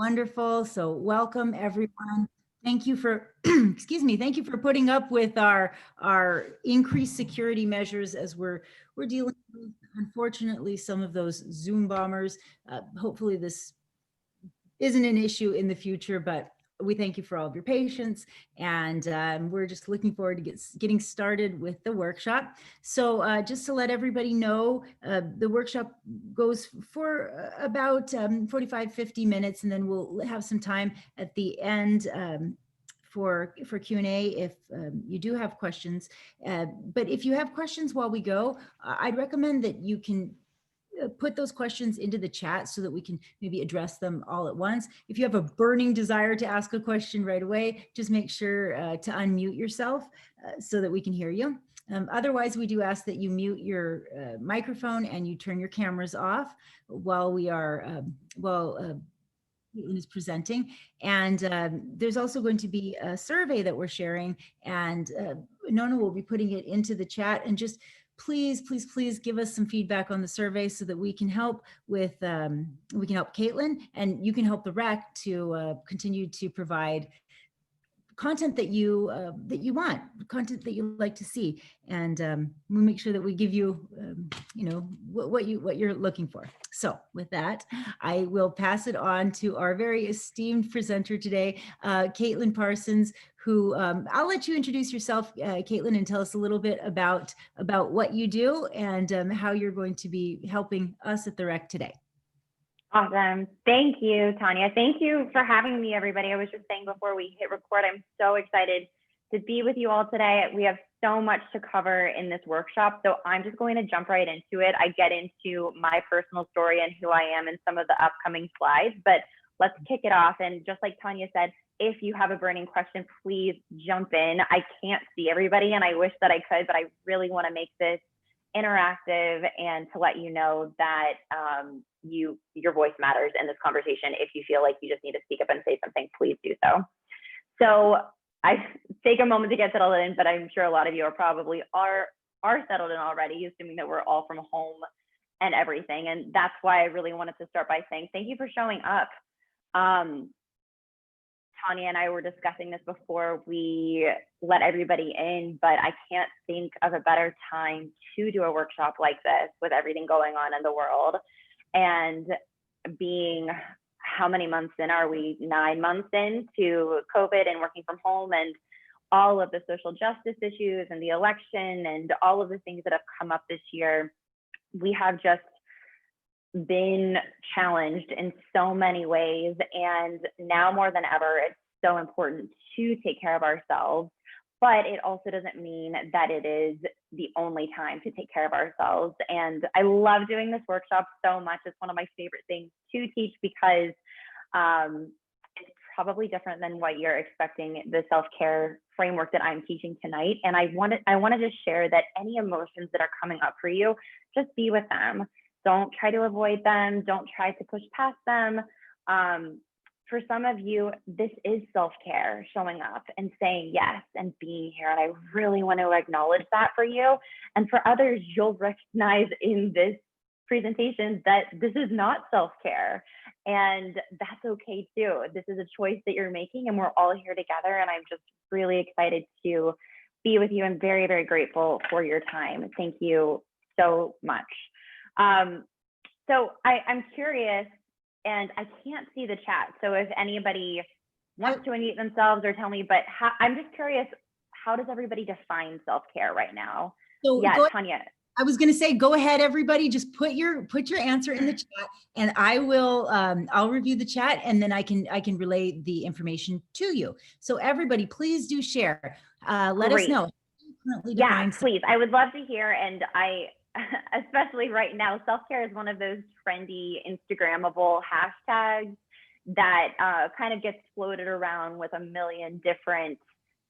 Wonderful. So welcome everyone. Thank you for, excuse me, thank you for putting up with our increased security measures as we're dealing with, unfortunately, some of those Zoom bombers. Hopefully this isn't an issue in the future, but we thank you for all of your patience, and we're just looking forward to getting started with the workshop. So just to let everybody know, the workshop goes for about 45, 50 minutes, and then we'll have some time at the end for Q&A if you do have questions. But if you have questions while we go, I'd recommend that you can put those questions into the chat so that we can maybe address them all at once. If you have a burning desire to ask a question right away, just make sure to unmute yourself so that we can hear you. Otherwise, we do ask that you mute your microphone and you turn your cameras off while we are, Caitlin is presenting. And there's also going to be a survey that we're sharing, and Nona will be putting it into the chat. And just please give us some feedback on the survey so that we can help with, we can help Caitlin, and you can help the rec to continue to provide content that you want, content that you like to see, and we'll make sure that we give you, you know, what you're looking for. So with that, I will pass it on to our very esteemed presenter today, Katelyn Parsons, who I'll let you introduce yourself, Caitlin, and tell us a little bit about what you do and how you're going to be helping us at the Rec today. Awesome. Thank you, Tanya. Thank you for having me, everybody. I was just saying before we hit record, I'm so excited to be with you all today. We have so much to cover in this workshop, so I'm just going to jump right into it. I get into my personal story and who I am in some of the upcoming slides, but let's kick it off. And just like Tanya said, if you have a burning question, please jump in. I can't see everybody, and I wish that I could, but I really want to make this interactive and to let you know that your voice matters in this conversation. If you feel like you just need to speak up and say something, please do so. So I take a moment to get settled in, but I'm sure a lot of you are probably are settled in already, assuming that we're all from home and everything. And that's why I really wanted to start by saying thank you for showing up. Tanya and I were discussing this before we let everybody in, but I can't think of a better time to do a workshop like this with everything going on in the world. And being, how many months in are we? 9 months into COVID and working from home and all of the social justice issues and the election and all of the things that have come up this year. We have just been challenged in so many ways, and now more than ever it's so important to take care of ourselves, but it also doesn't mean that it is the only time to take care of ourselves. And I love doing this workshop so much. It's one of my favorite things to teach because it's probably different than what you're expecting, the self-care framework that I'm teaching tonight. And I want to just share that any emotions that are coming up for you, just be with them. Don't try to avoid them. Don't try to push past them. For some of you, this is self-care, showing up and saying yes and being here. And I really want to acknowledge that for you. And for others, you'll recognize in this presentation that this is not self-care. And that's okay too. This is a choice that you're making, and we're all here together. And I'm just really excited to be with you and very, very grateful for your time. Thank you so much. So I'm curious, and I can't see the chat. So if anybody wants to unmute themselves or tell me, but I'm just curious, how does everybody define self-care right now? So yeah, Tanya. I was going to say, go ahead, everybody, just put your answer in the chat, and I will, I'll review the chat, and then I can relay the information to you. So everybody, please do share. Let us know. Yeah, please. I would love to hear. And especially right now, self-care is one of those trendy Instagrammable hashtags that kind of gets floated around with a million different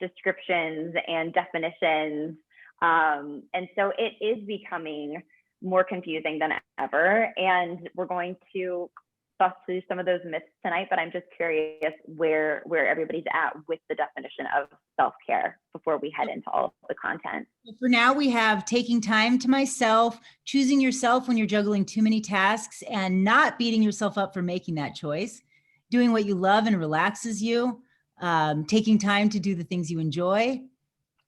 descriptions and definitions. And so it is becoming more confusing than ever. And we're going to bust through some of those myths tonight, but I'm just curious where everybody's at with the definition of self-care before we head into all of the content. For now, we have taking time to myself, choosing yourself when you're juggling too many tasks and not beating yourself up for making that choice, doing what you love and relaxes you, taking time to do the things you enjoy,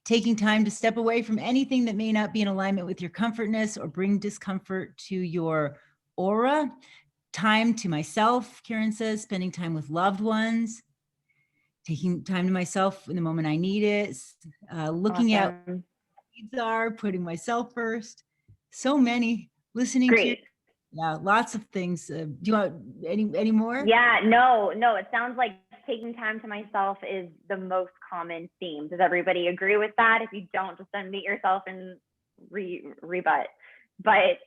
taking time to step away from anything that may not be in alignment with your comfortness or bring discomfort to your aura. Time to myself, Karen says, spending time with loved ones, taking time to myself in the moment I need it, looking at what Awesome. needs are, putting myself first. So many, listening to Great. lots of things. Do you want any more? Yeah, no, it sounds like taking time to myself is the most common theme. Does everybody agree with that? If you don't, just unmute yourself and rebut. But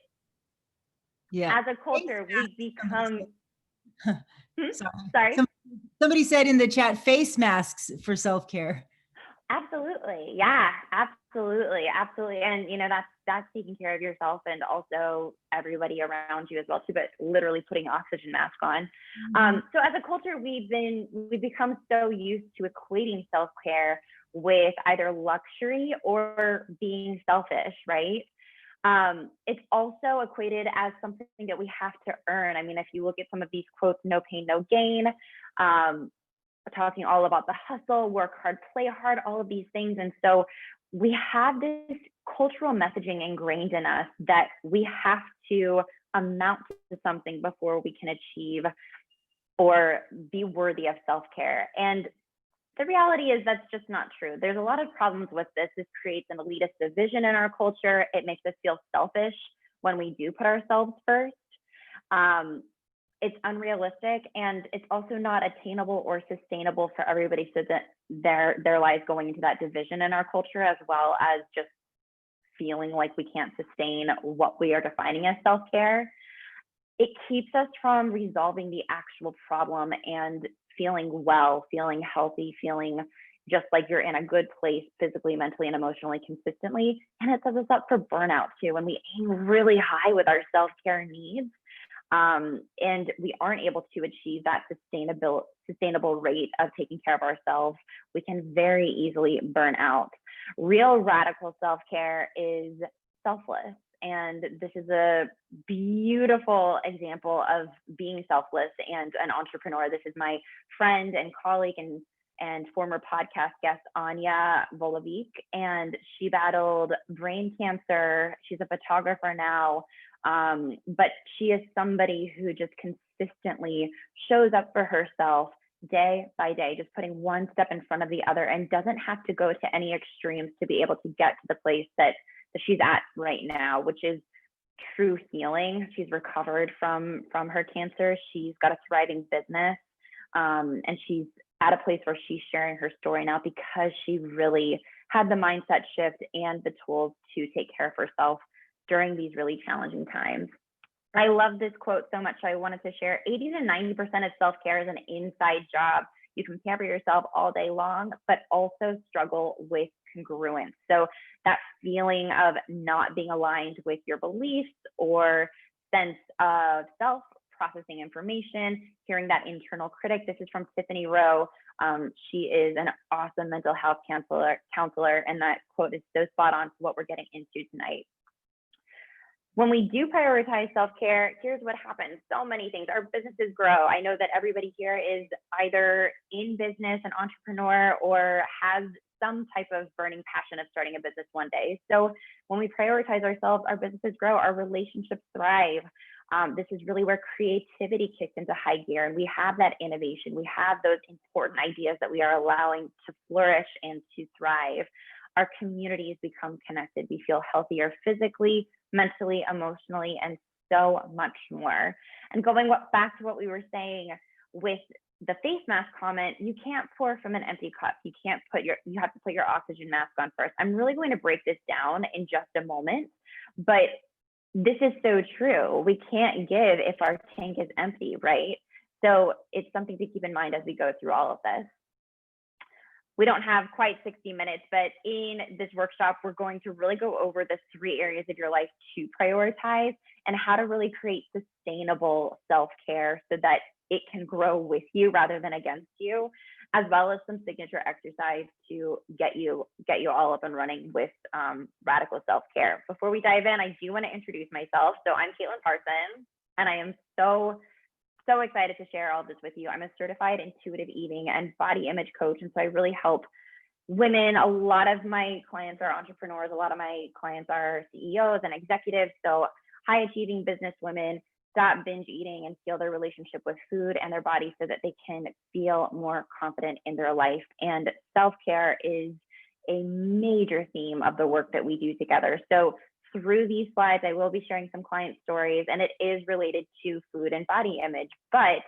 Yeah. as a culture, we've become, Sorry. sorry? Somebody said in the chat, face masks for self-care. Absolutely. Yeah, absolutely. And that's taking care of yourself and also everybody around you as well too, but literally putting an oxygen mask on. So as a culture, we've become so used to equating self-care with either luxury or being selfish, right? It's also equated as something that we have to earn. I mean, if you look at some of these quotes, no pain, no gain, talking all about the hustle, work hard, play hard, all of these things. And so we have this cultural messaging ingrained in us that we have to amount to something before we can achieve or be worthy of self-care. And the reality is that's just not true. There's a lot of problems with this. This creates an elitist division in our culture. It makes us feel selfish when we do put ourselves first. It's unrealistic, and it's also not attainable or sustainable for everybody, so that their lives going into that division in our culture, as well as just feeling like we can't sustain what we are defining as self-care. It keeps us from resolving the actual problem and feeling well, feeling healthy, feeling just like you're in a good place physically, mentally, and emotionally consistently. And it sets us up for burnout too. When we aim really high with our self-care needs, and we aren't able to achieve that sustainable rate of taking care of ourselves, we can very easily burn out. Real radical self-care is selfless. And this is a beautiful example of being selfless and an entrepreneur. This is my friend and colleague and former podcast guest, Anya Volovic, and she battled brain cancer. She's a photographer now, but she is somebody who just consistently shows up for herself day by day, just putting one step in front of the other, and doesn't have to go to any extremes to be able to get to the place that she's at right now, which is true healing. She's recovered from her cancer. She's got a thriving business, and she's at a place where she's sharing her story now because she really had the mindset shift and the tools to take care of herself during these really challenging times. I love this quote so much, I wanted to share. 80 to 90% of self-care is an inside job. You can pamper yourself all day long, but also struggle with congruence. So that feeling of not being aligned with your beliefs or sense of self, processing information, hearing that internal critic. This is from Tiffany Rowe. She is an awesome mental health counselor, and that quote is so spot on to what we're getting into tonight. When we do prioritize self-care, here's what happens. So many things. Our businesses grow. I know that everybody here is either in business, an entrepreneur, or has some type of burning passion of starting a business one day. So when we prioritize ourselves, our businesses grow, our relationships thrive. This is really where creativity kicks into high gear, and we have that innovation. We have those important ideas that we are allowing to flourish and to thrive. Our communities become connected. We feel healthier physically, mentally, emotionally, and so much more. And going back to what we were saying with the face mask comment, you can't pour from an empty cup. You have to put your oxygen mask on first. I'm really going to break this down in just a moment, but this is so true. We can't give if our tank is empty, right? So it's something to keep in mind as we go through all of this. We don't have quite 60 minutes, but in this workshop, we're going to really go over the 3 areas of your life to prioritize and how to really create sustainable self-care so that it can grow with you rather than against you, as well as some signature exercise to get you all up and running with radical self-care. Before we dive in, I do want to introduce myself. So I'm Katelyn Parsons, and I am so so excited to share all this with you. I'm a certified intuitive eating and body image coach. And so I really help women. A lot of my clients are entrepreneurs. A lot of my clients are CEOs and executives. So high achieving business women stop binge eating and heal their relationship with food and their body so that they can feel more confident in their life. And self-care is a major theme of the work that we do together. So through these slides, I will be sharing some client stories, and it is related to food and body image, but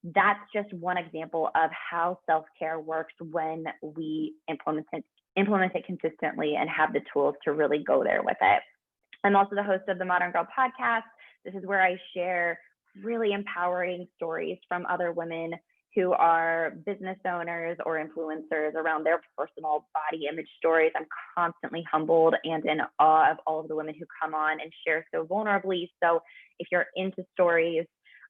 that's just one example of how self-care works when we implement it consistently and have the tools to really go there with it. I'm also the host of the Modern Girl Podcast. This is where I share really empowering stories from other women who are business owners or influencers around their personal body image stories. I'm constantly humbled and in awe of all of the women who come on and share so vulnerably. So if you're into stories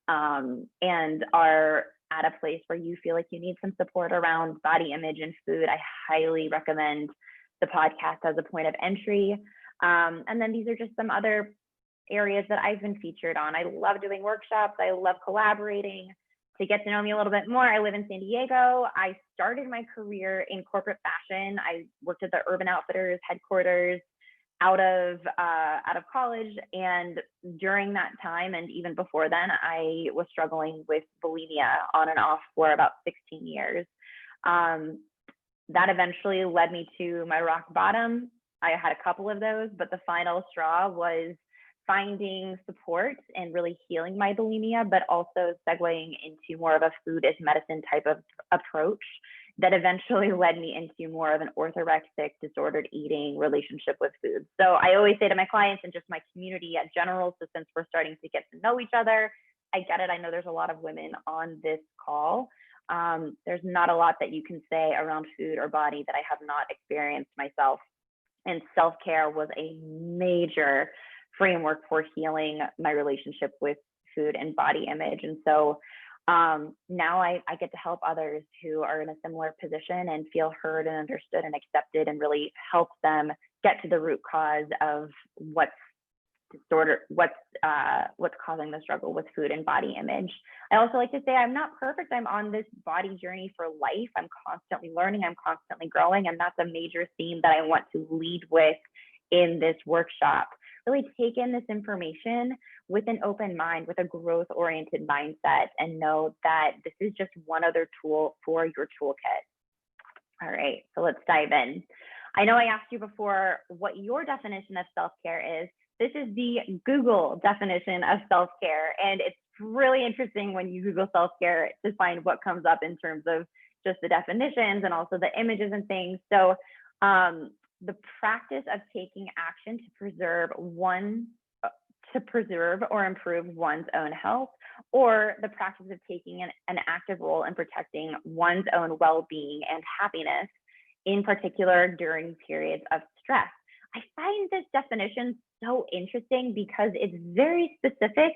and are at a place where you feel like you need some support around body image and food, I highly recommend the podcast as a point of entry. And then these are just some other areas that I've been featured on. I love doing workshops. I love collaborating. To get to know me a little bit more, I live in San Diego. I started my career in corporate fashion. I worked at the Urban Outfitters headquarters out of college. And during that time, and even before then, I was struggling with bulimia on and off for about 16 years. That eventually led me to my rock bottom. I had a couple of those, but the final straw was finding support and really healing my bulimia, but also segueing into more of a food as medicine type of approach that eventually led me into more of an orthorexic, disordered eating relationship with food. So I always say to my clients and just my community at general, so since we're starting to get to know each other, I get it. I know there's a lot of women on this call. There's not a lot that you can say around food or body that I have not experienced myself. And self-care was a major framework for healing my relationship with food and body image. And so now I get to help others who are in a similar position and feel heard and understood and accepted, and really help them get to the root cause of what's causing the struggle with food and body image. I also like to say I'm not perfect. I'm on this body journey for life. I'm constantly learning. I'm constantly growing. And that's a major theme that I want to lead with in this workshop. Really take in this information with an open mind, with a growth-oriented mindset, and know that this is just one other tool for your toolkit. All right, so let's dive in. I know I asked you before what your definition of self-care is. This is the Google definition of self-care, and it's really interesting when you Google self-care to find what comes up in terms of just the definitions and also the images and things. So the practice of taking action to preserve or improve one's own health, or the practice of taking an active role in protecting one's own well-being and happiness, in particular during periods of stress. I find this definition so interesting because it's very specific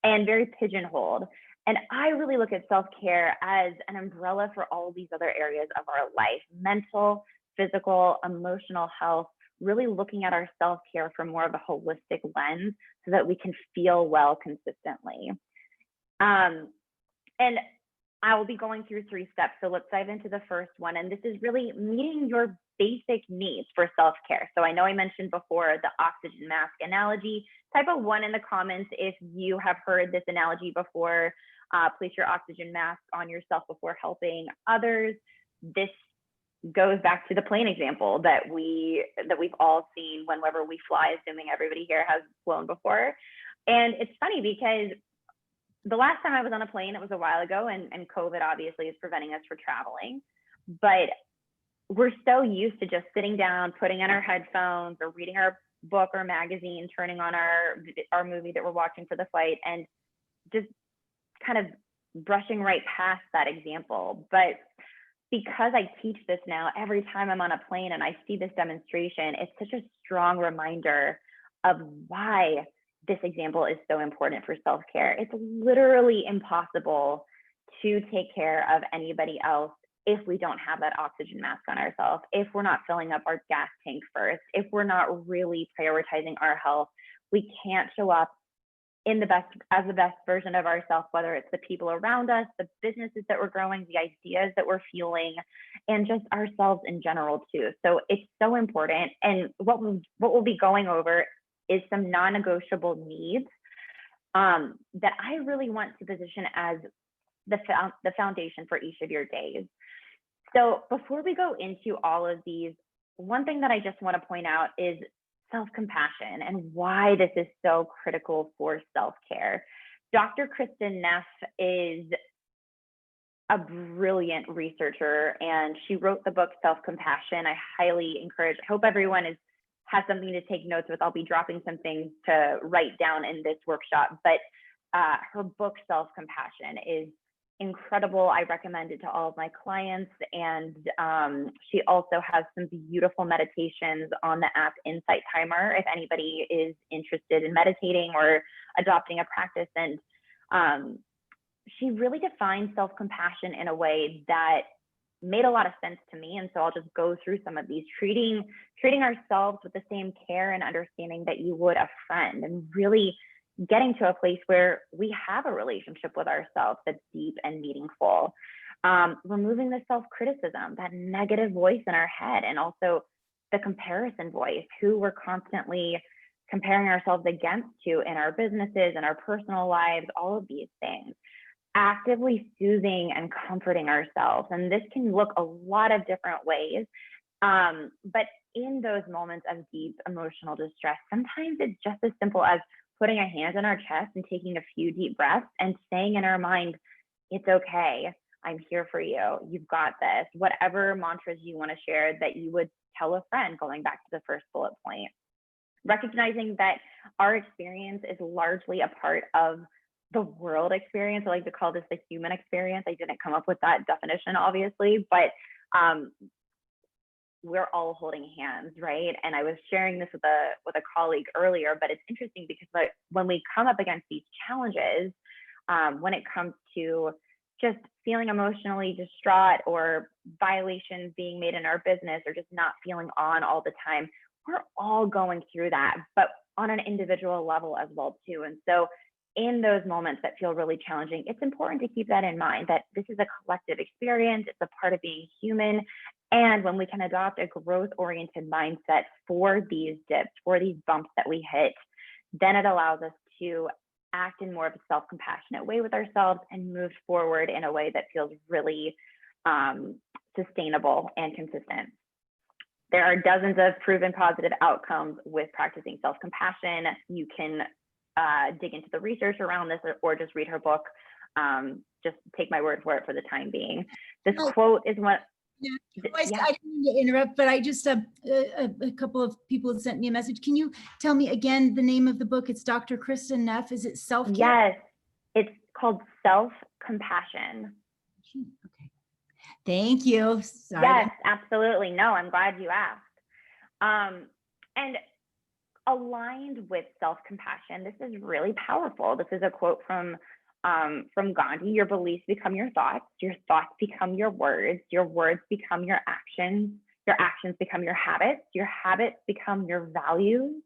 and very pigeonholed. And I really look at self-care as an umbrella for all these other areas of our life: mental, physical, emotional health, really looking at our self-care from more of a holistic lens so that we can feel well consistently. And I will be going through 3 steps. So let's dive into the first one. And this is really meeting your basic needs for self-care. So I know I mentioned before the oxygen mask analogy. Type a 1 in the comments if you have heard this analogy before. Place your oxygen mask on yourself before helping others. This goes back to the plane example that we've all seen whenever we fly, assuming everybody here has flown before. And it's funny because the last time I was on a plane, it was a while ago, and COVID obviously is preventing us from traveling. But we're so used to just sitting down, putting on our headphones, or reading our book or magazine, turning on our movie that we're watching for the flight, and just kind of brushing right past that example. But because I teach this now, every time I'm on a plane and I see this demonstration, it's such a strong reminder of why this example is so important for self-care. It's literally impossible to take care of anybody else if we don't have that oxygen mask on ourselves, if we're not filling up our gas tank first, if we're not really prioritizing our health. We can't show up as the best version of ourselves, whether it's the people around us, the businesses that we're growing, the ideas that we're fueling, and just ourselves in general too. So it's so important. And what we'll be going over is some non-negotiable needs that I really want to position as the foundation for each of your days. So before we go into all of these, one thing that I just want to point out is self-compassion and why this is so critical for self-care. Dr. Kristin Neff is a brilliant researcher, and she wrote the book Self-Compassion. I highly encourage, I hope everyone has something to take notes with. I'll be dropping some things to write down in this workshop, but her book Self-Compassion is incredible. I recommend it to all of my clients. And she also has some beautiful meditations on the app Insight Timer, if anybody is interested in meditating or adopting a practice. And she really defines self-compassion in a way that made a lot of sense to me. And so I'll just go through some of these, treating ourselves with the same care and understanding that you would a friend, and really getting to a place where we have a relationship with ourselves that's deep and meaningful. Removing the self-criticism, that negative voice in our head, and also the comparison voice, who we're constantly comparing ourselves against to in our businesses and our personal lives, all of these things. Actively soothing and comforting ourselves. And this can look a lot of different ways. But in those moments of deep emotional distress, sometimes it's just as simple as putting a hand on our chest and taking a few deep breaths and saying in our mind, it's okay, I'm here for you, you've got this. Whatever mantras you want to share that you would tell a friend, going back to the first bullet point. Recognizing that our experience is largely a part of the world experience. I like to call this the human experience. I didn't come up with that definition, obviously, but we're all holding hands, right? And I was sharing this with a colleague earlier, but it's interesting because when we come up against these challenges, when it comes to just feeling emotionally distraught or violations being made in our business or just not feeling on all the time, we're all going through that, but on an individual level as well too. And so in those moments that feel really challenging, it's important to keep that in mind, that this is a collective experience, it's a part of being human. And when we can adopt a growth-oriented mindset for these dips, for these bumps that we hit, then it allows us to act in more of a self-compassionate way with ourselves and move forward in a way that feels really sustainable and consistent. There are dozens of proven positive outcomes with practicing self-compassion. You can dig into the research around this or just read her book. Just take my word for it for the time being. This quote is what. Yeah. I didn't mean to interrupt, but I just a couple of people had sent me a message. Can you tell me again the name of the book? It's Dr. Kristin Neff. Is it self-care? Yes, it's called Self-Compassion. Okay. Thank you. Sorry. Yes, absolutely. No, I'm glad you asked. And aligned with self-compassion, this is really powerful. This is a quote from Gandhi. Your beliefs become your thoughts become your words become your actions become your habits become your values,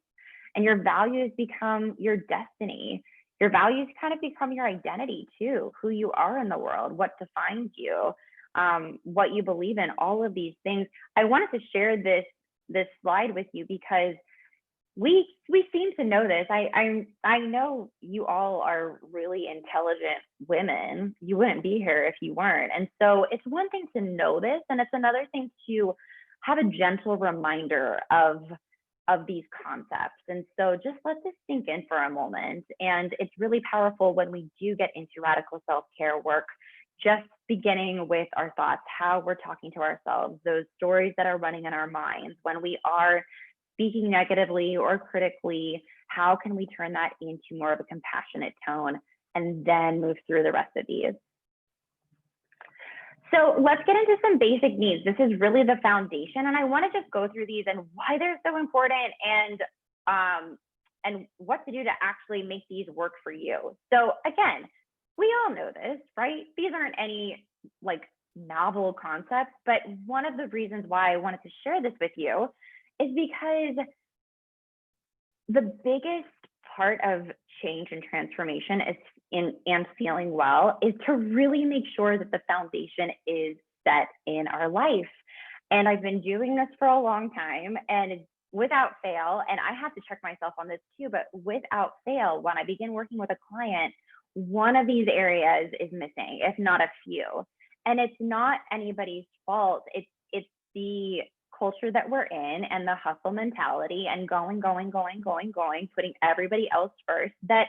and your values become your destiny. Your values kind of become your identity too, who you are in the world, what defines you, what you believe in, all of these things. I wanted to share this slide with you because we seem to know this. I know you all are really intelligent women. You wouldn't be here if you weren't. And so it's one thing to know this, and it's another thing to have a gentle reminder of these concepts. And so just let this sink in for a moment. And it's really powerful when we do get into radical self-care work, just beginning with our thoughts, how we're talking to ourselves, those stories that are running in our minds when we are speaking negatively or critically. How can we turn that into more of a compassionate tone and then move through the rest of these? So let's get into some basic needs. This is really the foundation, and I want to just go through these and why they're so important, and what to do to actually make these work for you. So again, we all know this, right? These aren't any like novel concepts, but one of the reasons why I wanted to share this with you is because the biggest part of change and transformation and feeling well is to really make sure that the foundation is set in our life. And I've been doing this for a long time, and without fail, and I have to check myself on this too, but without fail, when I begin working with a client, one of these areas is missing, if not a few. And it's not anybody's fault. It's the culture that we're in and the hustle mentality and going, putting everybody else first, that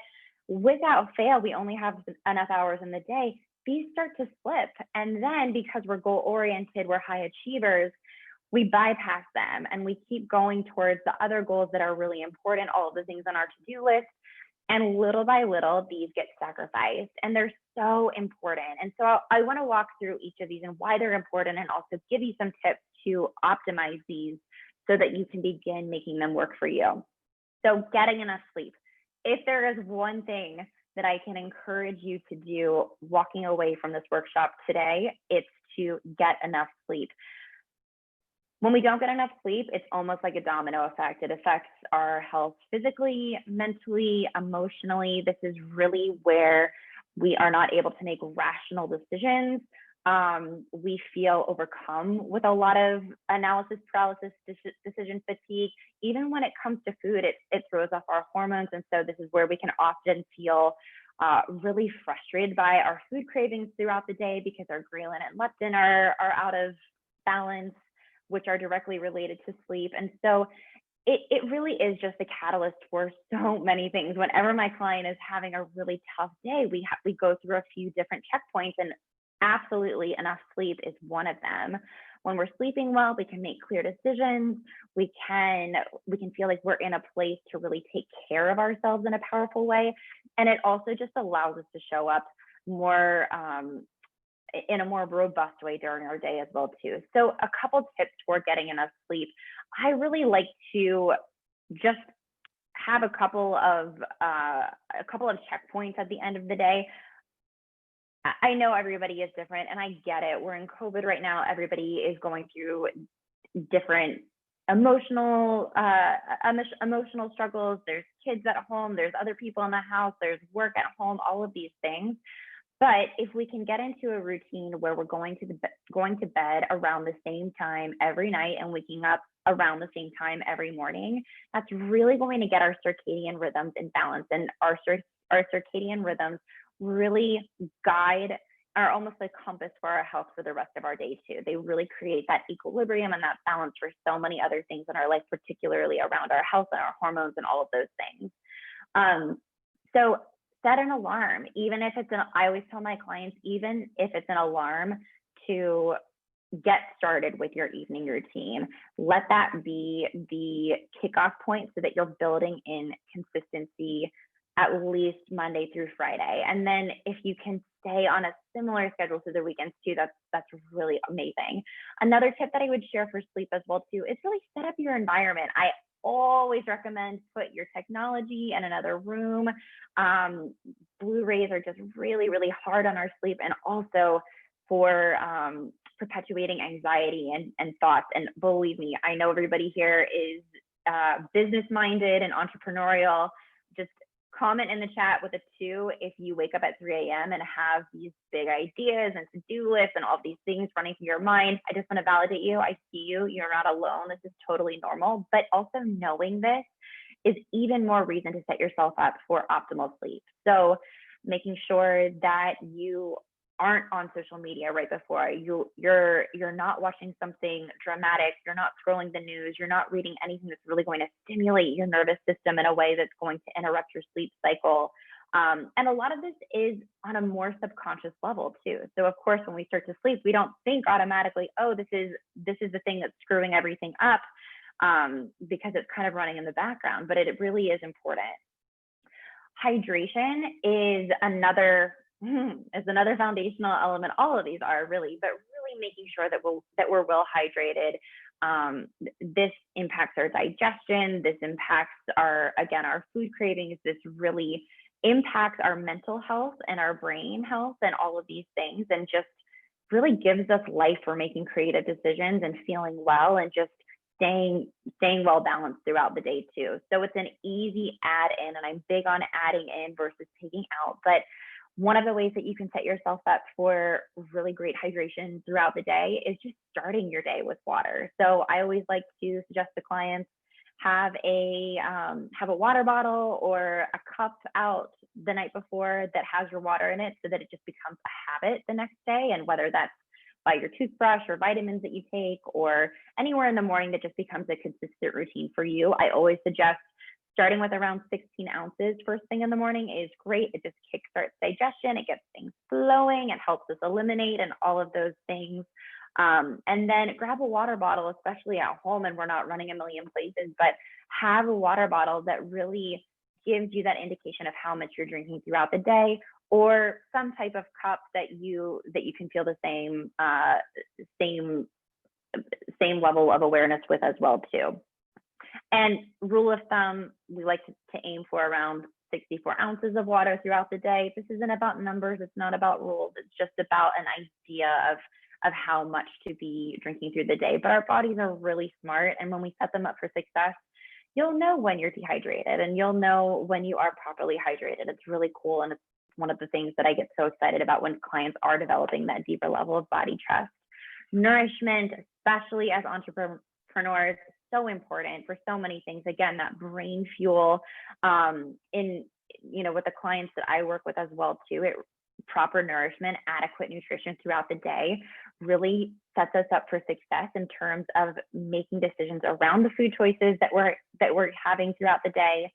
without fail, we only have enough hours in the day. These start to slip. And then because we're goal oriented, we're high achievers, we bypass them and we keep going towards the other goals that are really important, all of the things on our to-do list. And little by little, these get sacrificed, and they're so important. And so I want to walk through each of these and why they're important, and also give you some tips to optimize these so that you can begin making them work for you. So getting enough sleep. If there is one thing that I can encourage you to do walking away from this workshop today, it's to get enough sleep. When we don't get enough sleep, it's almost like a domino effect. It affects our health physically, mentally, emotionally. This is really where we are not able to make rational decisions. We feel overcome with a lot of analysis paralysis, decision fatigue. Even when it comes to food, it throws off our hormones. And so this is where we can often feel really frustrated by our food cravings throughout the day because our ghrelin and leptin are out of balance, which are directly related to sleep. And so it really is just a catalyst for so many things. Whenever my client is having a really tough day, we go through a few different checkpoints, and absolutely enough sleep is one of them. When we're sleeping well, we can make clear decisions. We can feel like we're in a place to really take care of ourselves in a powerful way. And it also just allows us to show up more in a more robust way during our day as well too. So a couple tips for getting enough sleep. I really like to just have a couple of checkpoints at the end of the day. I know everybody is different, and I get it. We're in COVID right now. Everybody is going through different emotional struggles. There's kids at home. There's other people in the house. There's work at home. All of these things. But if we can get into a routine where we're going to bed around the same time every night and waking up around the same time every morning, that's really going to get our circadian rhythms in balance. And our circadian rhythms really guide, are almost like compass for our health for the rest of our day too. They really create that equilibrium and that balance for so many other things in our life, particularly around our health and our hormones and all of those things. So set an alarm, even if I always tell my clients, even if it's an alarm to get started with your evening routine, let that be the kickoff point so that you're building in consistency at least Monday through Friday. And then if you can stay on a similar schedule through the weekends too, that's really amazing. Another tip that I would share for sleep as well too is really set up your environment. I always recommend put your technology in another room. Blue rays are just really, really hard on our sleep, and also for perpetuating anxiety and thoughts. And believe me, I know everybody here is business minded and entrepreneurial. Just comment in the chat with a 2 if you wake up at 3 a.m. and have these big ideas and to-do lists and all these things running through your mind. I just want to validate you. I see you. You're not alone. This is totally normal. But also knowing this is even more reason to set yourself up for optimal sleep. So making sure that you aren't on social media right before you're not watching something dramatic, you're not scrolling the news, you're not reading anything that's really going to stimulate your nervous system in a way that's going to interrupt your sleep cycle. And a lot of this is on a more subconscious level too. So of course, when we start to sleep, we don't think automatically, oh, this is the thing that's screwing everything up, because it's kind of running in the background, but it really is important. Hydration is another foundational element. All of these are really, but really making sure that we're well hydrated. This impacts our digestion. This impacts our food cravings. This really impacts our mental health and our brain health and all of these things, and just really gives us life for making creative decisions and feeling well and just staying well balanced throughout the day too. So it's an easy add in, and I'm big on adding in versus taking out. But one of the ways that you can set yourself up for really great hydration throughout the day is just starting your day with water. So I always like to suggest to clients have a water bottle or a cup out the night before that has your water in it, so that it just becomes a habit the next day. And whether that's by your toothbrush or vitamins that you take, or anywhere in the morning that just becomes a consistent routine for you, I always suggest starting with around 16 ounces first thing in the morning is great. It just kickstarts digestion, it gets things flowing, it helps us eliminate and all of those things. And then grab a water bottle, especially at home, and we're not running a million places, but have a water bottle that really gives you that indication of how much you're drinking throughout the day, or some type of cup that you can feel the same level of awareness with as well too. And rule of thumb, we like to aim for around 64 ounces of water throughout the day. This isn't about numbers, it's not about rules, it's just about an idea of how much to be drinking through the day. But our bodies are really smart, and when we set them up for success, you'll know when you're dehydrated and you'll know when you are properly hydrated. It's really cool, and it's one of the things that I get so excited about when clients are developing that deeper level of body trust. Nourishment, especially as entrepreneurs, so important for so many things. Again, that brain fuel, with the clients that I work with as well too, proper nourishment, adequate nutrition throughout the day really sets us up for success in terms of making decisions around the food choices that we're having throughout the day,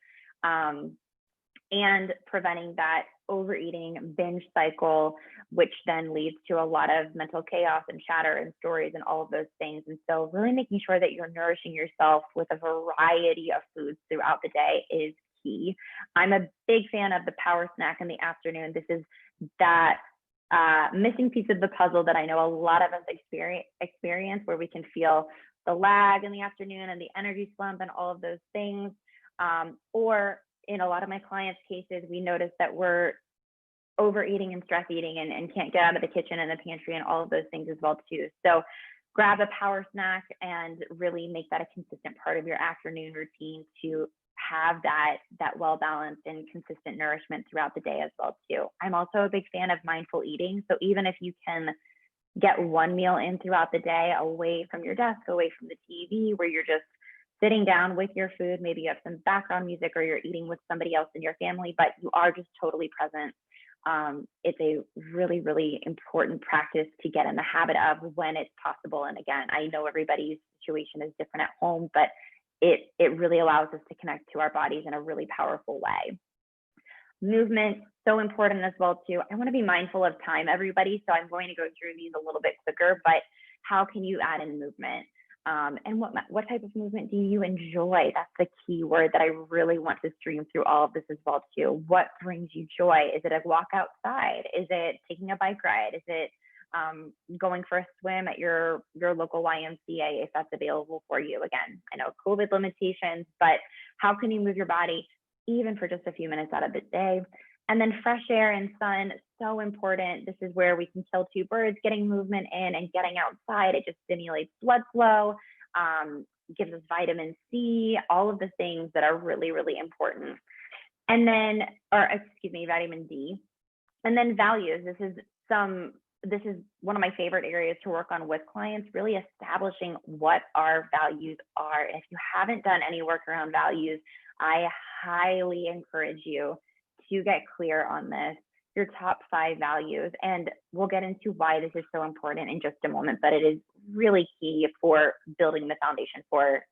and preventing that overeating binge cycle, which then leads to a lot of mental chaos and chatter and stories and all of those things. And so really making sure that you're nourishing yourself with a variety of foods throughout the day is key. I'm a big fan of the power snack in the afternoon. This is that missing piece of the puzzle that I know a lot of us experience, where we can feel the lag in the afternoon and the energy slump and all of those things. Or in a lot of my clients' cases, we notice that we're overeating and stress eating and can't get out of the kitchen and the pantry and all of those things as well too. So grab a power snack and really make that a consistent part of your afternoon routine to have that well-balanced and consistent nourishment throughout the day as well too. I'm also a big fan of mindful eating. So even if you can get one meal in throughout the day, away from your desk, away from the TV, where you're just sitting down with your food, maybe you have some background music or you're eating with somebody else in your family, but you are just totally present. It's a really, really important practice to get in the habit of when it's possible. And again, I know everybody's situation is different at home, but it really allows us to connect to our bodies in a really powerful way. Movement, so important as well too. I want to be mindful of time, everybody, so I'm going to go through these a little bit quicker, but how can you add in movement? And what type of movement do you enjoy? That's the key word that I really want to stream through all of this as well too. What brings you joy? Is it a walk outside? Is it taking a bike ride? Is it going for a swim at your local YMCA if that's available for you? Again, I know COVID limitations, but how can you move your body even for just a few minutes out of the day? And then fresh air and sun, so important. This is where we can kill two birds, getting movement in and getting outside. It just stimulates blood flow, gives us vitamin C, all of the things that are really, really important. And then, vitamin D. And then values. This is one of my favorite areas to work on with clients, really establishing what our values are. And if you haven't done any work around values, I highly encourage you to get clear on this, your top 5 values. And we'll get into why this is so important in just a moment, but it is really key for building the foundation for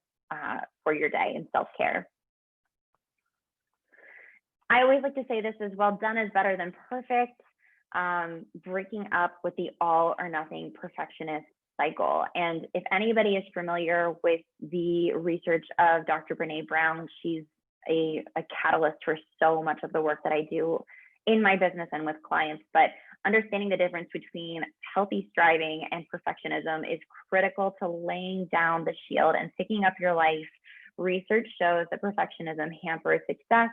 your day and self-care. I always like to say this as well, done is better than perfect. Breaking up with the all or nothing perfectionist cycle. And if anybody is familiar with the research of Dr. Brene Brown, she's a catalyst for so much of the work that I do in my business and with clients. But understanding the difference between healthy striving and perfectionism is critical to laying down the shield and picking up your life. Research shows that perfectionism hampers success.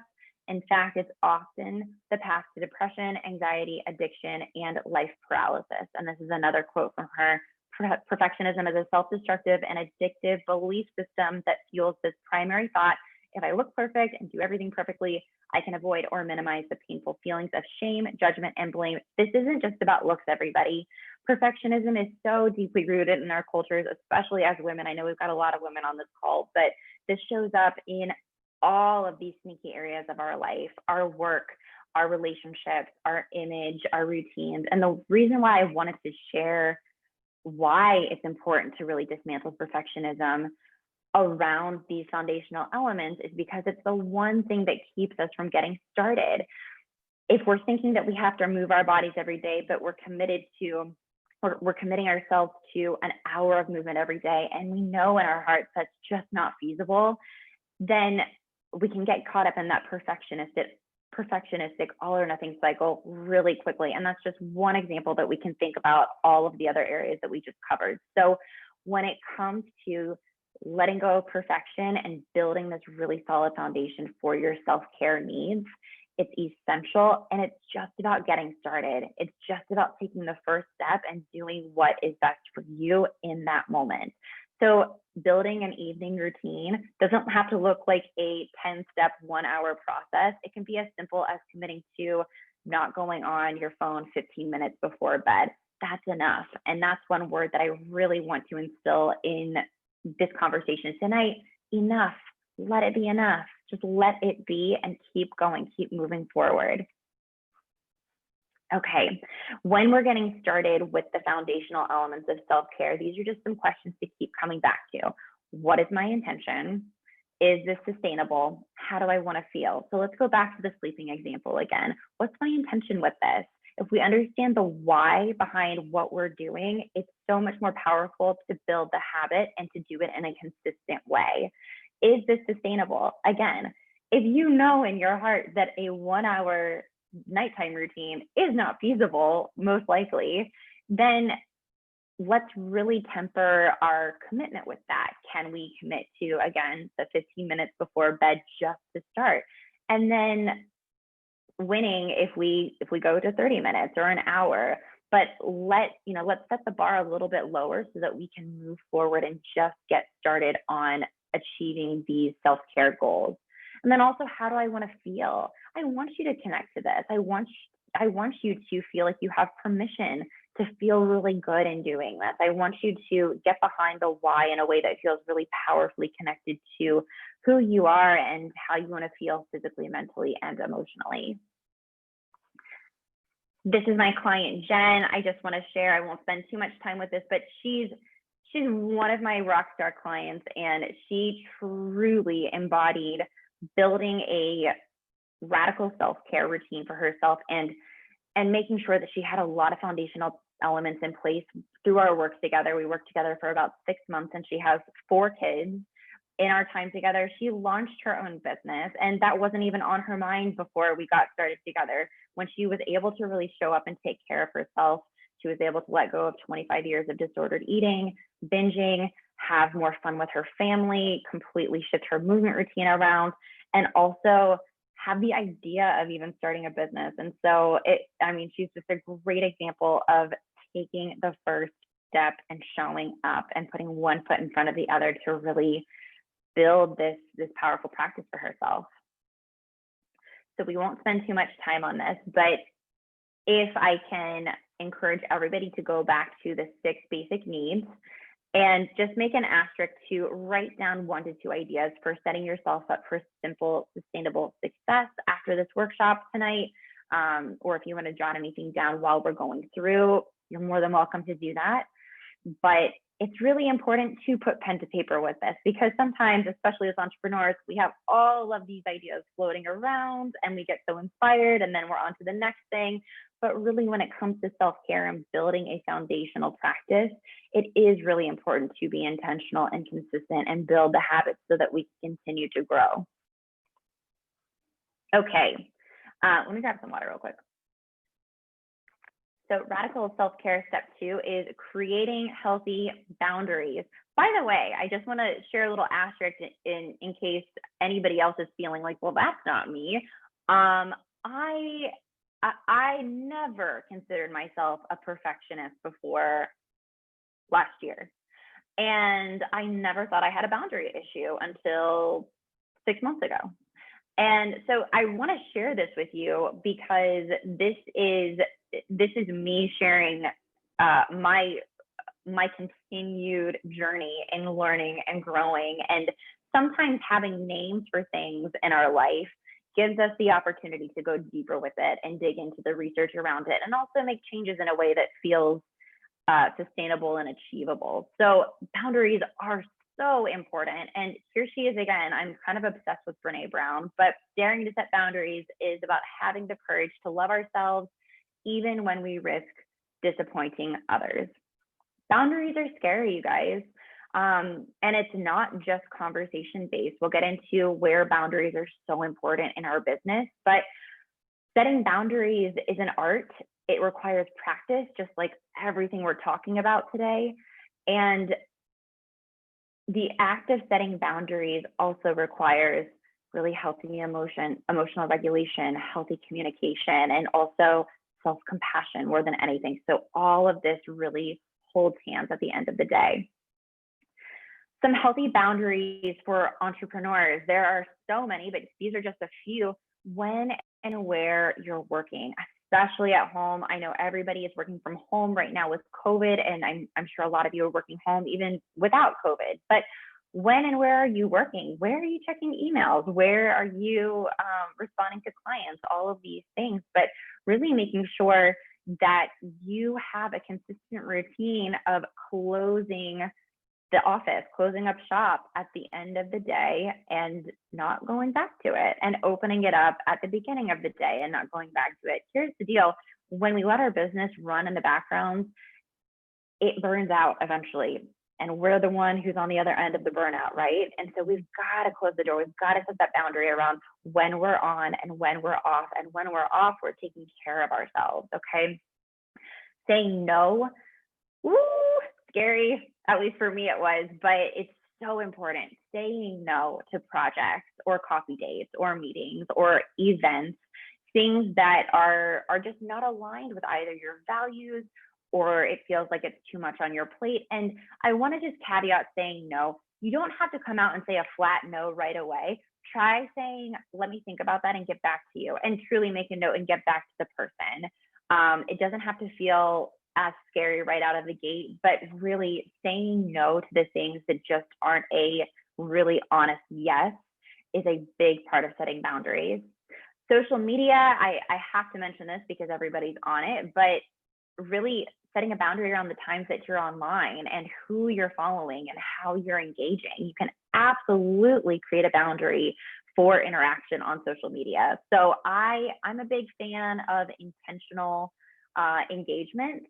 In fact, it's often the path to depression, anxiety, addiction, and life paralysis. And this is another quote from her. Perfectionism is a self-destructive and addictive belief system that fuels this primary thought: if I look perfect and do everything perfectly, I can avoid or minimize the painful feelings of shame, judgment, and blame. This isn't just about looks, everybody. Perfectionism is so deeply rooted in our cultures, especially as women. I know we've got a lot of women on this call, but this shows up in all of these sneaky areas of our life, our work, our relationships, our image, our routines. And the reason why I wanted to share why it's important to really dismantle perfectionism around these foundational elements is because it's the one thing that keeps us from getting started. If we're thinking that we have to move our bodies every day, but we're committing ourselves to an hour of movement every day, and we know in our hearts that's just not feasible, then we can get caught up in that perfectionistic all or nothing cycle really quickly. And that's just one example that we can think about all of the other areas that we just covered. So when it comes to letting go of perfection and building this really solid foundation for your self-care needs, it's essential, and it's just about getting started. It's just about taking the first step and doing what is best for you in that moment. So building an evening routine doesn't have to look like a 10-step, 1-hour process. It can be as simple as committing to not going on your phone 15 minutes before bed. That's enough. And that's one word that I really want to instill in this conversation tonight: enough. Let it be enough. Just let it be and keep going, keep moving forward. Okay, when we're getting started with the foundational elements of self-care, these are just some questions to keep coming back to. What is my intention? Is this sustainable? How do I want to feel? So let's go back to the sleeping example again. What's my intention with this? If we understand the why behind what we're doing, it's so much more powerful to build the habit and to do it in a consistent way. Is this sustainable? Again, if you know in your heart that a 1-hour nighttime routine is not feasible, most likely, then let's really temper our commitment with that. Can we commit to, again, the 15 minutes before bed just to start? And then winning if we go to 30 minutes or an hour, but let's set the bar a little bit lower so that we can move forward and just get started on achieving these self-care goals. And then also, how do I want to feel? I want you to connect to this. I want you to feel like you have permission to feel really good in doing this. I want you to get behind the why in a way that feels really powerfully connected to who you are and how you want to feel physically, mentally, and emotionally. This is my client, Jen. I just want to share, I won't spend too much time with this, but she's one of my rock star clients, and she truly embodied building a radical self-care routine for herself and making sure that she had a lot of foundational elements in place through our work together. We worked together for about 6 months, and she has 4 kids. In our time together, she launched her own business, and that wasn't even on her mind before we got started together. When she was able to really show up and take care of herself, she was able to let go of 25 years of disordered eating, binging, have more fun with her family, completely shift her movement routine around, and also have the idea of even starting a business. And so she's just a great example of taking the first step and showing up and putting one foot in front of the other to really build this powerful practice for herself. So we won't spend too much time on this, but if I can encourage everybody to go back to the 6 basic needs and just make an asterisk to write down 1 to 2 ideas for setting yourself up for simple, sustainable success after this workshop tonight. Or if you want to jot anything down while we're going through, you're more than welcome to do that. But it's really important to put pen to paper with this, because sometimes, especially as entrepreneurs, we have all of these ideas floating around and we get so inspired and then we're on to the next thing. But really, when it comes to self-care and building a foundational practice, it is really important to be intentional and consistent and build the habits so that we continue to grow. Okay, let me grab some water real quick. So radical self-care step 2 is creating healthy boundaries. By the way, I just want to share a little asterisk in case anybody else is feeling like, well, that's not me. I never considered myself a perfectionist before last year. And I never thought I had a boundary issue until 6 months ago. And so I want to share this with you because this is me sharing my continued journey in learning and growing. And sometimes having names for things in our life gives us the opportunity to go deeper with it and dig into the research around it, and also make changes in a way that feels sustainable and achievable. So boundaries are so important. And here she is again. I'm kind of obsessed with Brene Brown, but daring to set boundaries is about having the courage to love ourselves, even when we risk disappointing others. Boundaries are scary, you guys. And it's not just conversation based. We'll get into where boundaries are so important in our business, but setting boundaries is an art. It requires practice, just like everything we're talking about today. And the act of setting boundaries also requires really healthy emotional regulation, healthy communication, and also self-compassion more than anything. So all of this really holds hands at the end of the day. Some healthy boundaries for entrepreneurs. There are so many, but these are just a few. When and where you're working, especially at home. I know everybody is working from home right now with COVID, and I'm sure a lot of you are working home even without COVID. But when and where are you working? Where are you checking emails? Where are you responding to clients? All of these things, but really making sure that you have a consistent routine of closing the office, closing up shop at the end of the day and not going back to it, and opening it up at the beginning of the day and not going back to it. Here's the deal. When we let our business run in the background, it burns out eventually. And we're the one who's on the other end of the burnout, right? And so we've got to close the door. We've got to set that boundary around when we're on and when we're off. And when we're off, we're taking care of ourselves, okay? Saying no, woo, scary. At least for me it was, but it's so important. Saying no to projects or coffee dates or meetings or events, things that are just not aligned with either your values or it feels like it's too much on your plate. And I want to just caveat saying no. You don't have to come out and say a flat no right away. Try saying, let me think about that and get back to you, and truly make a note and get back to the person. It doesn't have to feel as scary right out of the gate, but really saying no to the things that just aren't a really honest yes is a big part of setting boundaries. Social media, I have to mention this because everybody's on it, but really setting a boundary around the times that you're online and who you're following and how you're engaging. You can absolutely create a boundary for interaction on social media. So I'm a big fan of intentional engagement.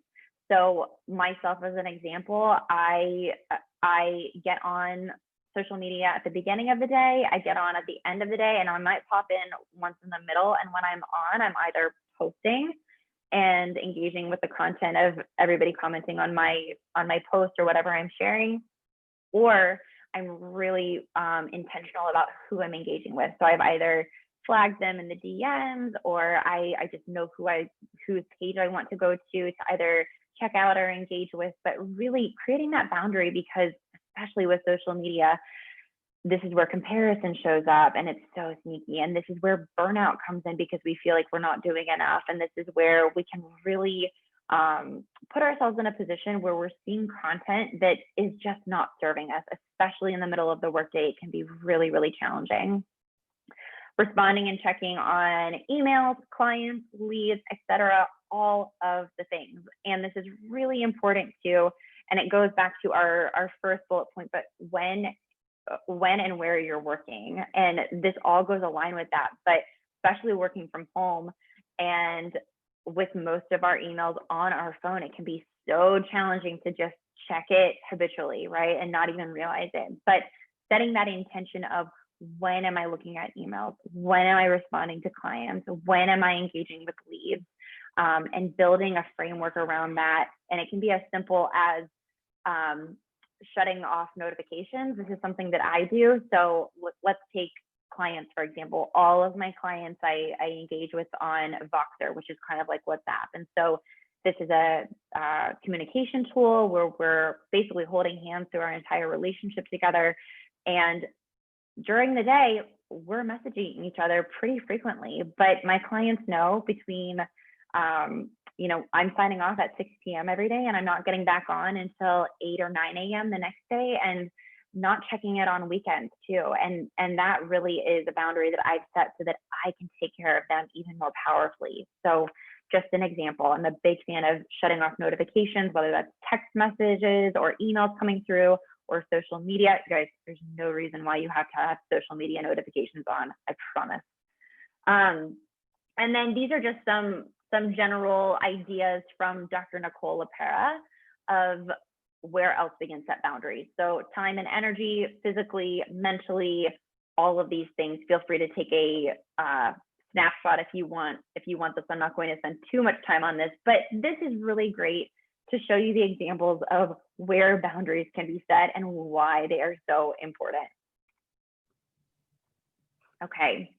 So myself as an example, I get on social media at the beginning of the day, I get on at the end of the day, and I might pop in once in the middle. And when I'm on, I'm either posting and engaging with the content of everybody commenting on my post or whatever I'm sharing, or I'm really intentional about who I'm engaging with. So I've either flagged them in the DMs, or I just know whose page I want to go to either check out or engage with, but really creating that boundary, because especially with social media, this is where comparison shows up, and it's so sneaky. And this is where burnout comes in, because we feel like we're not doing enough. And this is where we can really put ourselves in a position where we're seeing content that is just not serving us, especially in the middle of the workday. It can be really, really challenging. Responding and checking on emails, clients, leads, etc., all of the things. And this is really important too. And it goes back to our first bullet point, but when and where you're working. And this all goes aligned with that, but especially working from home and with most of our emails on our phone, it can be so challenging to just check it habitually, right? And not even realize it. But setting that intention of, when am I looking at emails? When am I responding to clients? When am I engaging with leads? And building a framework around that. And it can be as simple as shutting off notifications. This is something that I do. So let's take clients, for example. All of my clients I engage with on Voxer, which is kind of like WhatsApp. And so This is a communication tool where we're basically holding hands through our entire relationship together. And during the day, we're messaging each other pretty frequently, but my clients know between, you know, I'm signing off at 6 p.m. every day, and I'm not getting back on until 8 or 9 a.m. the next day, and not checking it on weekends too. And that really is a boundary that I've set so that I can take care of them even more powerfully. So just an example, I'm a big fan of shutting off notifications, whether that's text messages or emails coming through or social media. Guys, there's no reason why you have to have social media notifications on, I promise. And then these are just some general ideas from Dr. Nicole LaPera of where else we can set boundaries. So time and energy, physically, mentally, all of these things. Feel free to take a snapshot if you want this. I'm not going to spend too much time on this, but this is really great to show you the examples of where boundaries can be set and why they are so important. Okay,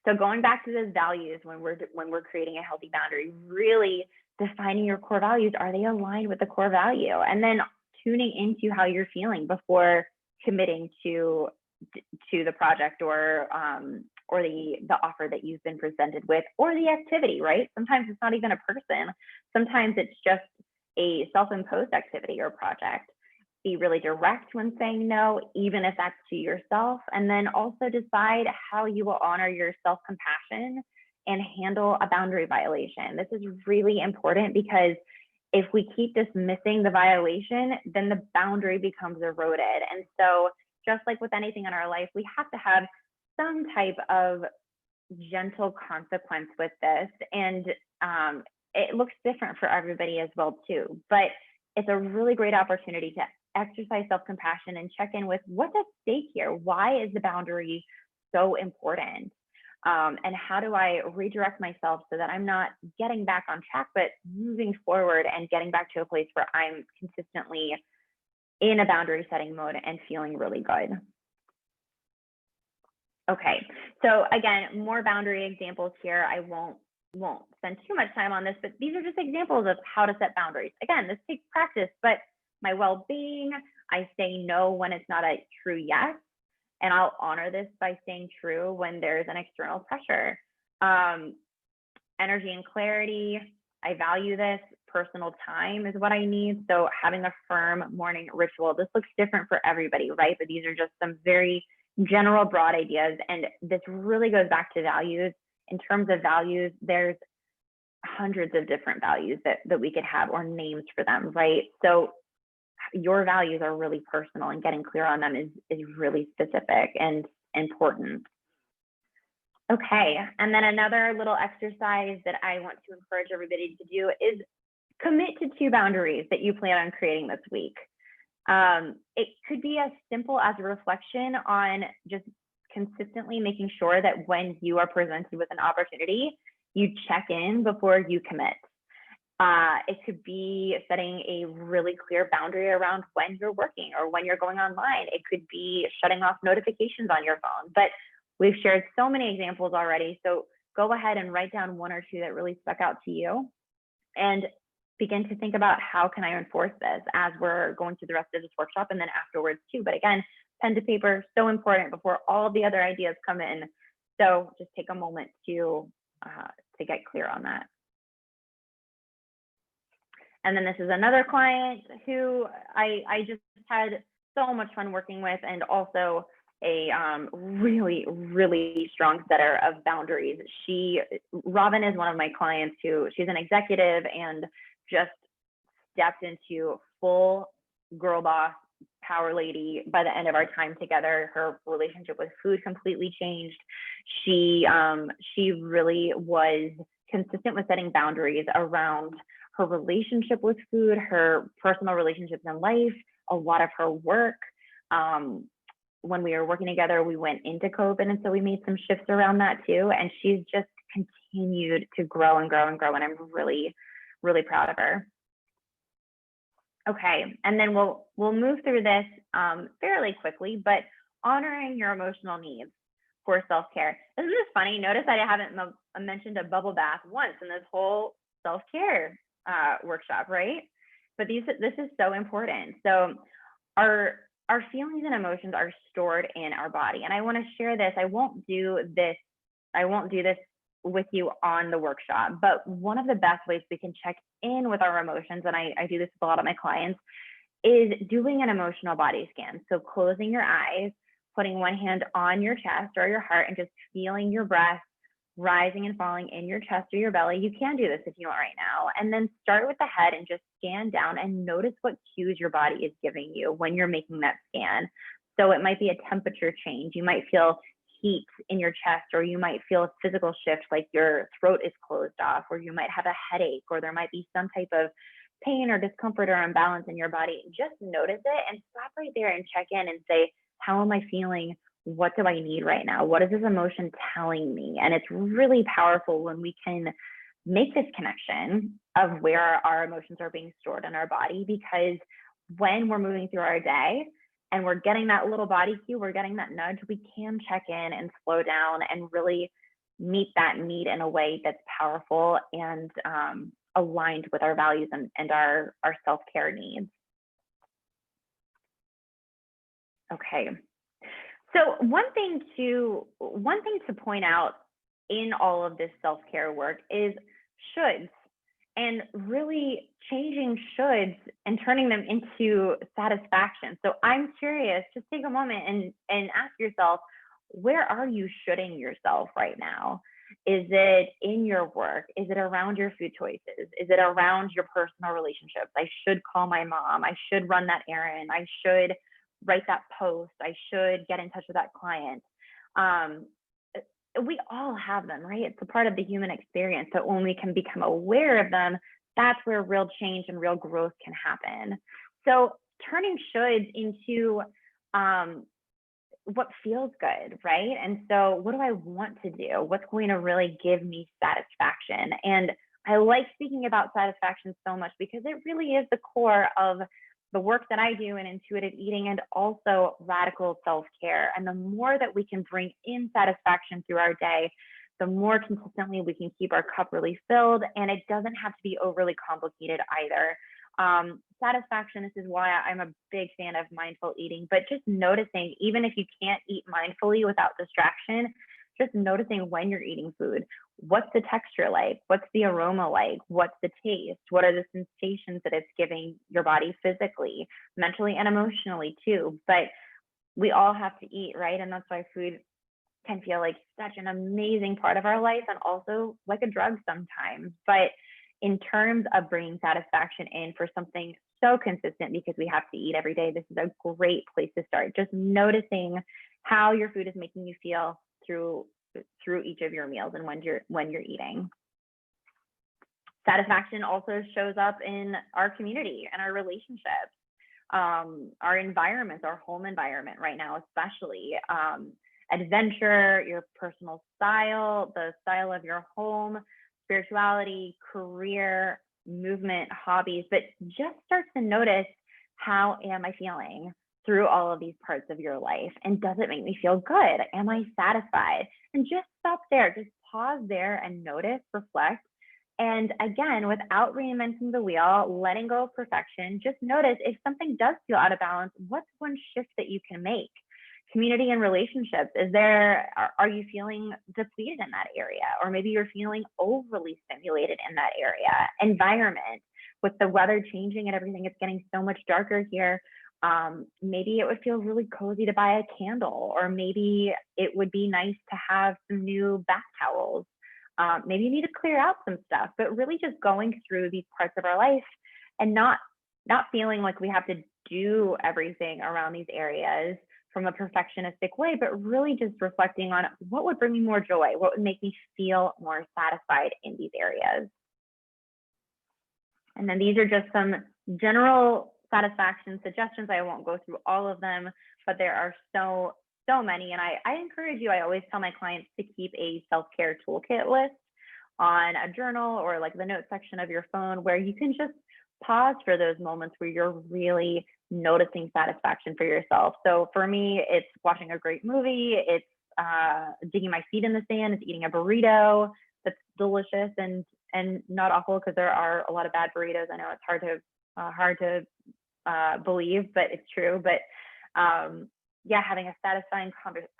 so going back to those values, when we're creating a healthy boundary, really defining your core values. Are they aligned with the core value? And then tuning into how you're feeling before committing to the project or the offer that you've been presented with, or the activity, right? Sometimes it's not even a person. Sometimes it's just a self-imposed activity or project. Be really direct when saying no, even if that's to yourself. And then also decide how you will honor your self-compassion and handle a boundary violation. This is really important because if we keep dismissing the violation, then the boundary becomes eroded. And so just like with anything in our life, we have to have some type of gentle consequence with this. And it looks different for everybody as well too, but it's a really great opportunity to exercise self-compassion and check in with what's at stake here. Why is the boundary so important? And how do I redirect myself so that I'm not getting back on track, but moving forward and getting back to a place where I'm consistently in a boundary setting mode and feeling really good. Okay, so again, more boundary examples here. I won't spend too much time on this, but these are just examples of how to set boundaries. Again, this takes practice, but my well-being, I say no when it's not a true yes, and I'll honor this by staying true when there's an external pressure. Energy and clarity, I value this. Personal time is what I need. So having a firm morning ritual, this looks different for everybody, right? But these are just some very general, broad ideas. And this really goes back to values. In terms of values, there's hundreds of different values that we could have, or names for them, right? So your values are really personal, and getting clear on them is really specific and important. Okay, and then another little exercise that I want to encourage everybody to do is commit to 2 boundaries that you plan on creating this week. It could be as simple as a reflection on just consistently making sure that when you are presented with an opportunity, you check in before you commit. It could be setting a really clear boundary around when you're working or when you're going online. It could be shutting off notifications on your phone. But we've shared so many examples already. So go ahead and write down 1 or 2 that really stuck out to you, and begin to think about how can I enforce this as we're going through the rest of this workshop, and then afterwards too. But again, pen to paper, so important before all the other ideas come in. So just take a moment to get clear on that. And then this is another client who I just had so much fun working with, and also a really, really strong setter of boundaries. Robin is one of my clients who, she's an executive and just stepped into full girl boss, power lady by the end of our time together. Her relationship with food completely changed. She really was consistent with setting boundaries around her relationship with food, her personal relationships in life, a lot of her work. When we were working together, we went into COVID, and so we made some shifts around that too. And she's just continued to grow and grow and grow, and I'm really, really proud of her. Okay, and then we'll move through this fairly quickly, but honoring your emotional needs for self-care. Isn't this funny? Notice that I haven't mentioned a bubble bath once in this whole self-care workshop, right? But this is so important. So our feelings and emotions are stored in our body. And I want to share this. I won't do this with you on the workshop, but one of the best ways we can check in with our emotions, and I do this with a lot of my clients, is doing an emotional body scan. So closing your eyes, putting one hand on your chest or your heart, and just feeling your breath rising and falling in your chest or your belly. You can do this if you want right now. And then start with the head and just scan down and notice what cues your body is giving you when you're making that scan. So it might be a temperature change. You might feel heat in your chest, or you might feel a physical shift like your throat is closed off, or you might have a headache, or there might be some type of pain or discomfort or imbalance in your body. Just notice it and stop right there and check in and say, how am I feeling? What do I need right now? What is this emotion telling me? And it's really powerful when we can make this connection of where our emotions are being stored in our body, because when we're moving through our day and we're getting that little body cue, we're getting that nudge, we can check in and slow down and really meet that need in a way that's powerful and aligned with our values and our self-care needs. Okay. So one thing to point out in all of this self-care work is shoulds, and really changing shoulds and turning them into satisfaction. So I'm curious, just take a moment and ask yourself, where are you shoulding yourself right now? Is it in your work? Is it around your food choices? Is it around your personal relationships? I should call my mom. I should run that errand. I should write that post. I should get in touch with that client. We all have them, right? It's a part of the human experience. So when we can become aware of them, that's where real change and real growth can happen. So turning shoulds into what feels good, right? And so what do I want to do? What's going to really give me satisfaction? And I like speaking about satisfaction so much because it really is the core of the work that I do in intuitive eating and also radical self-care. And the more that we can bring in satisfaction through our day, the more consistently we can keep our cup really filled. And it doesn't have to be overly complicated either. Satisfaction, this is why I'm a big fan of mindful eating, but just noticing, even if you can't eat mindfully without distraction, just noticing when you're eating food. What's the texture like? What's the aroma like? What's the taste? What are the sensations that it's giving your body physically, mentally, and emotionally too? But we all have to eat, right? And that's why food can feel like such an amazing part of our life and also like a drug sometimes. But in terms of bringing satisfaction in for something so consistent, because we have to eat every day, this is a great place to start. Just noticing how your food is making you feel through each of your meals and when you're eating. Satisfaction also shows up in our community and our relationships, our environments, our home environment right now, especially adventure, your personal style, the style of your home, spirituality, career, movement, hobbies, but just start to notice, how am I feeling through all of these parts of your life? And does it make me feel good? Am I satisfied? And just stop there, just pause there and notice, reflect. And again, without reinventing the wheel, letting go of perfection, just notice if something does feel out of balance, what's one shift that you can make? Community and relationships, are you feeling depleted in that area? Or maybe you're feeling overly stimulated in that area. Environment, with the weather changing and everything, it's getting so much darker here. Maybe it would feel really cozy to buy a candle, or maybe it would be nice to have some new bath towels. Maybe you need to clear out some stuff, but really just going through these parts of our life and not feeling like we have to do everything around these areas from a perfectionistic way, but really just reflecting on what would bring me more joy, what would make me feel more satisfied in these areas. And then these are just some general satisfaction suggestions. I won't go through all of them, but there are so many. And I encourage you, I always tell my clients to keep a self-care toolkit list on a journal or like the notes section of your phone, where you can just pause for those moments where you're really noticing satisfaction for yourself. So for me, it's watching a great movie, it's digging my feet in the sand, it's eating a burrito that's delicious and and not awful, because there are a lot of bad burritos. I know it's hard to believe, but it's true. But yeah, having a satisfying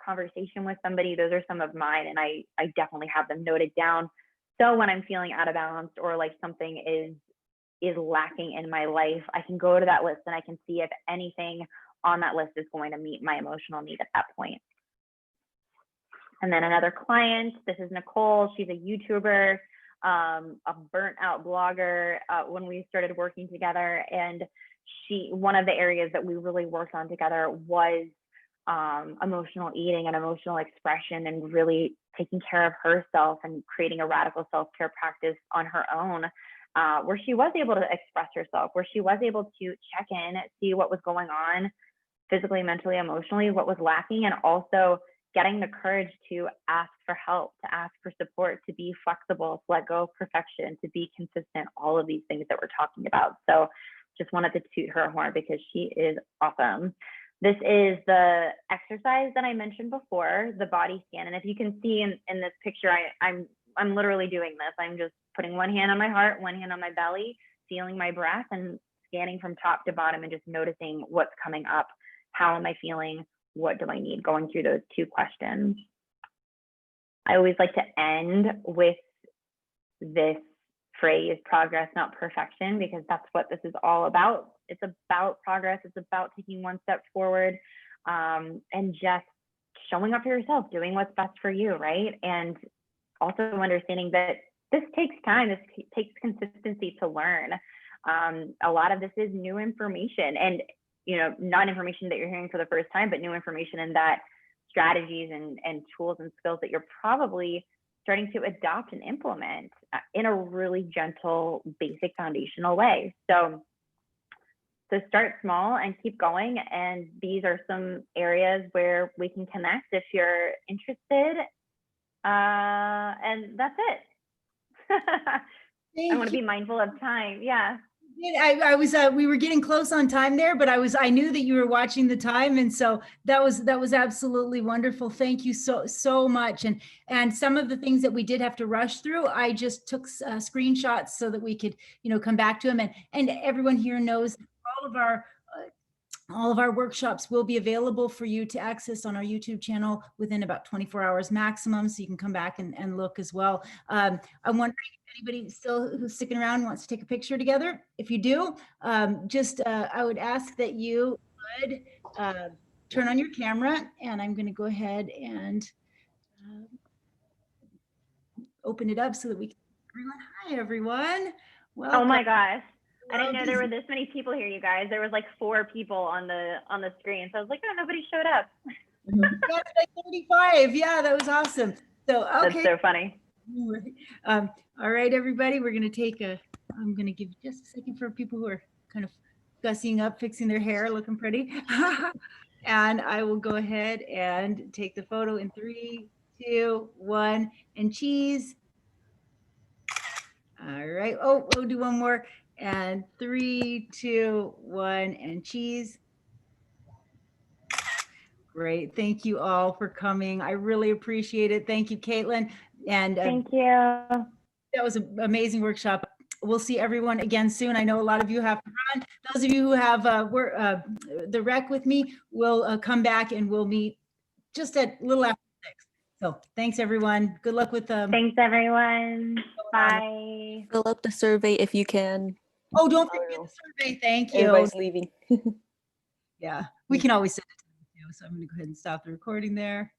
conversation with somebody, those are some of mine, and I definitely have them noted down. So when I'm feeling out of balance, or like something is lacking in my life, I can go to that list and I can see if anything on that list is going to meet my emotional need at that point. And then another client, this is Nicole. She's a YouTuber, a burnt out blogger. When we started working together, and one of the areas that we really worked on together was emotional eating and emotional expression, and really taking care of herself and creating a radical self-care practice on her own, where she was able to express herself, where she was able to check in, see what was going on physically, mentally, emotionally, what was lacking, and also getting the courage to ask for help, to ask for support, to be flexible, to let go of perfection, to be consistent, all of these things that we're talking about. So just wanted to toot her horn because she is awesome. This is the exercise that I mentioned before, the body scan. And if you can see in this picture, I'm literally doing this. I'm just putting one hand on my heart, one hand on my belly, feeling my breath, and scanning from top to bottom and just noticing what's coming up. How am I feeling? What do I need? Going through those 2 questions. I always like to end with this phrase, progress, not perfection, because that's what this is all about. It's about progress. It's about taking one step forward, and just showing up for yourself, doing what's best for you, right? And also understanding that this takes time. This takes consistency to learn. A lot of this is new information, and not information that you're hearing for the first time, but new information, in that strategies and tools and skills that you're probably starting to adopt and implement in a really gentle, basic, foundational way. So start small and keep going. And these are some areas where we can connect if you're interested. And that's it. I want to be mindful of time. Yeah. I was we were getting close on time there, but I knew that you were watching the time, and so that was absolutely wonderful. Thank you so much. And some of the things that we did have to rush through, I just took screenshots so that we could come back to them. And everyone here knows all of our workshops will be available for you to access on our YouTube channel within about 24 hours maximum. So you can come back and look as well. I'm wondering if anybody still who's sticking around wants to take a picture together. If you do, I would ask that you would turn on your camera, and I'm going to go ahead and open it up so that we can everyone. Hi, everyone. Welcome. Oh my gosh. I didn't know there were this many people here, you guys. There was like 4 people on the screen. So I was like, oh, nobody showed up. That's like 35. Yeah, that was awesome. So, okay. That's so funny. All right, everybody, we're going to I'm going to give just a second for people who are kind of gussying up, fixing their hair, looking pretty. And I will go ahead and take the photo in 3, 2, 1, and cheese. All right. Oh, we'll do one more. And 3, 2, 1, and cheese. Great. Thank you all for coming. I really appreciate it. Thank you, Katelyn. And thank you. That was an amazing workshop. We'll see everyone again soon. I know a lot of you have to run. Those of you who have the rec with me will come back, and we'll meet just at a little after 6. So thanks, everyone. Good luck with them. Thanks, everyone. Bye. Fill up the survey if you can. Oh, don't forget the survey. Thank you. Everybody's leaving. Yeah, we can always send it to them too. So I'm going to go ahead and stop the recording there.